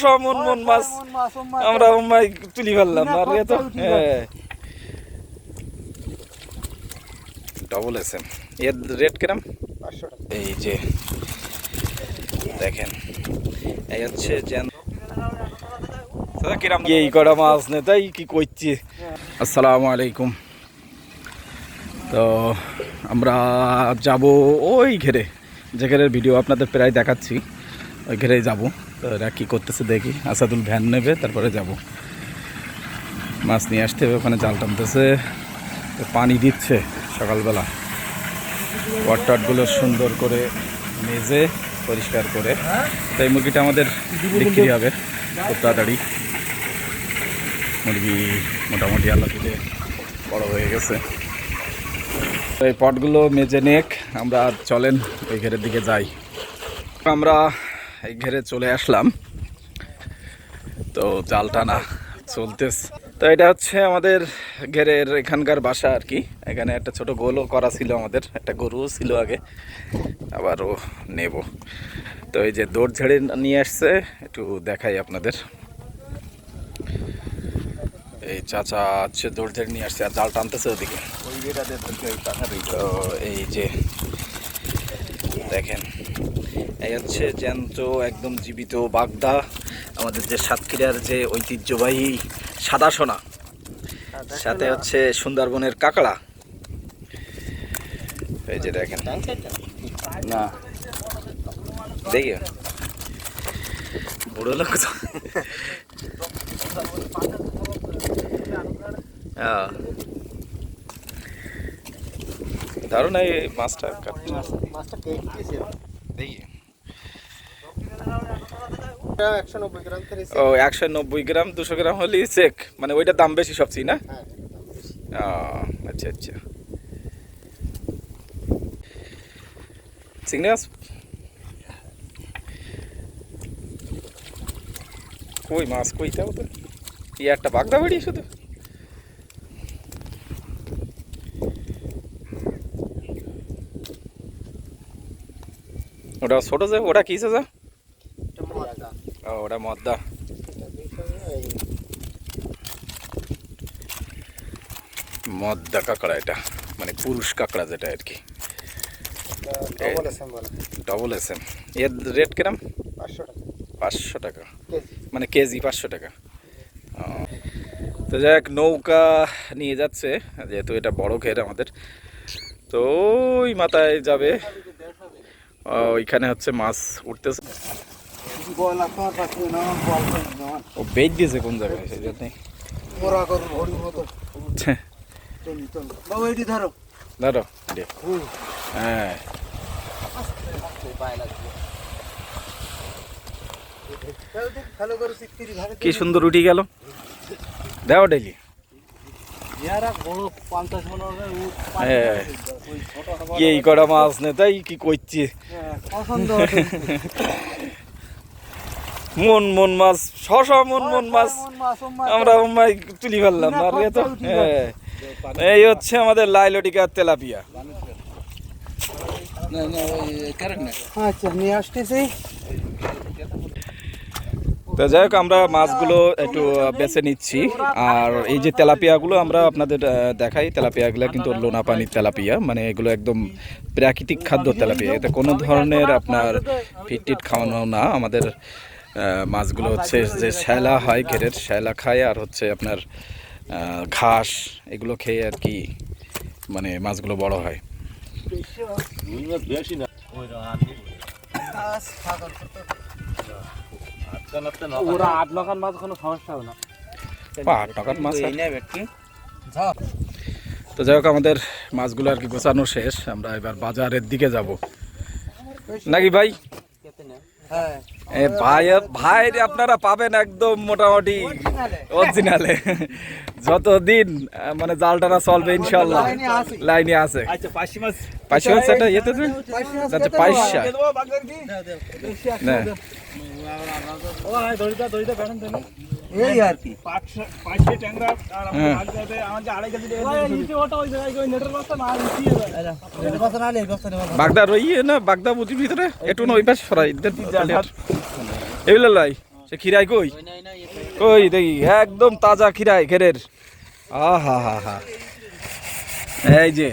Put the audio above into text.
মন মন মাছ আমরা তুলি ফেললাম আর এ তো ডবল এসএম এর রেট কিরম? 500 টাকা। এই যে দেখেন এই হচ্ছে কিরম এই কটা মাছ নে তাই কি করছি। আসসালামু আলাইকুম। তো আমরা যাব ওই ঘেরে, যে ঘেরের ভিডিও আপনাদের প্রায় দেখাচ্ছি, ওই ঘেরেই যাবো। তো এরা কী করতেছে দেখি। আসাদুল ভ্যান নেবে, তারপরে যাব। মাছ নিয়ে আসতে হবে, ওখানে জাল টানতেছে, পানি দিচ্ছে সকালবেলা। পটটগুলো সুন্দর করে মেজে পরিষ্কার করে। তো এই মুরগিটা আমাদের বিক্রি হবে খুব তাড়াতাড়ি। মুরগি মোটামুটি আল্লাহ দিলে বড় হয়ে গেছে। তো এই পটগুলো মেজে নেক, আমরা চলেন ওই ঘেরের দিকে যাই। আমরা এই ঘেরে চলে আসলাম। তো জাল টানা চলতেছে। তো এটা হচ্ছে আমাদের ঘেরের এখানকার বাসা আর কি। এখানে একটা ছোট গোলও করা ছিল, আমাদের একটা গরুও ছিল আগে, আবারও নেব। তো এই যে দৌড় ঝেড়ে নিয়ে আসছে, একটু দেখাই আপনাদের। এই চাচা হচ্ছে দৌড় ঝেড়ে নিয়ে আসছে আর জাল টানতেছে ওদিকে। তো এই যে দেখেন, এই হচ্ছে জ্যান্ত একদম জীবিত বাগদা, আমাদের যে সাতক্ষীরার যে ঐতিহ্যবাহী সাদা সোনা, সাথে হচ্ছে সুন্দরবনের কাঁকড়া। এই যে দেখেন না, দেখি বুড়ো লোক তো। দারুণ এই মাছটা দেখি। 190 গ্রাম 200 গ্রাম হলেই চেক, মানে ওইটার দাম বেশি সবচেয়ে না? আচ্ছা আচ্ছা। চিংড়ি মাছ কই মাছ কইতে হবে তো, একটা বাগদা বাড়ি শুধু। ওটা ছোট যে, ওটা কি যা? ওটা মদ্দা। মদ্দা কাঁকড়া এটা, মানে পুরুষ কাঁকড়া যেটা আর কি। ডবল এসএম এর রেট কিরম? 500 টাকা, মানে কেজি 500 টাকা। তো যাই হোক, নৌকা নিয়ে যাচ্ছে যেহেতু এটা বড় ঘের আমাদের। তো ওই মাথায় যাবে, ওইখানে হচ্ছে মাছ উঠতেছে। ও বেচ দিয়েছে কোন জায়গায়, সেই জন্যই। ধরো হ্যাঁ, কি সুন্দর উঠি গেল। দেও ডেলি এই কটা মাছ নে তাই কি করছি। মন মন মাছ, মন মন মাছ আমরা তুলি ফেললাম আর এ তো এই হচ্ছে আমাদের লাইলটিকা তেলাপিয়া। আচ্ছা নিয়ে আসতেছি। তো যাই হোক, আমরা মাছগুলো একটু বেছে নিচ্ছি। আর এই যে তেলাপিয়াগুলো আমরা আপনাদের দেখাই, তেলাপিয়াগুলো কিন্তু লোনা পানির তেলাপিয়া, মানে এগুলো একদম প্রাকৃতিক খাদ্য তেলাপিয়া। এতে কোনো ধরনের আপনার ফিট খাওয়ানো না। আমাদের মাছগুলো হচ্ছে যে শ্যালা হয়, ঘেরের শ্যালা খায়, আর হচ্ছে আপনার ঘাস, এগুলো খেয়ে আর কি মানে মাছগুলো বড় হয়। তো যাই হোক, আমাদের মাছগুলো আর কি গোছানো শেষ। আমরা এবার বাজারের দিকে যাব নাকি ভাই? ভাই ভাই আপনারা পাবেন একদম মোটামুটি অরিজিনালে, যতদিন মানে জাল টানা চলবে ইনশাল্লাহ লাইনে আছে। পাইসি মাছ এটা ইয়েতে আচ্ছা, পাইসা এই আর কি বাগদা রইয়ে না, বাগদা বুঝির ভিতরে একটু না ওই পাশে সরাই এগুলো লাই সে খিরাই কই কই দেখি একদম তাজা খিরাই ঘেরের। আহা হা হা, এই যে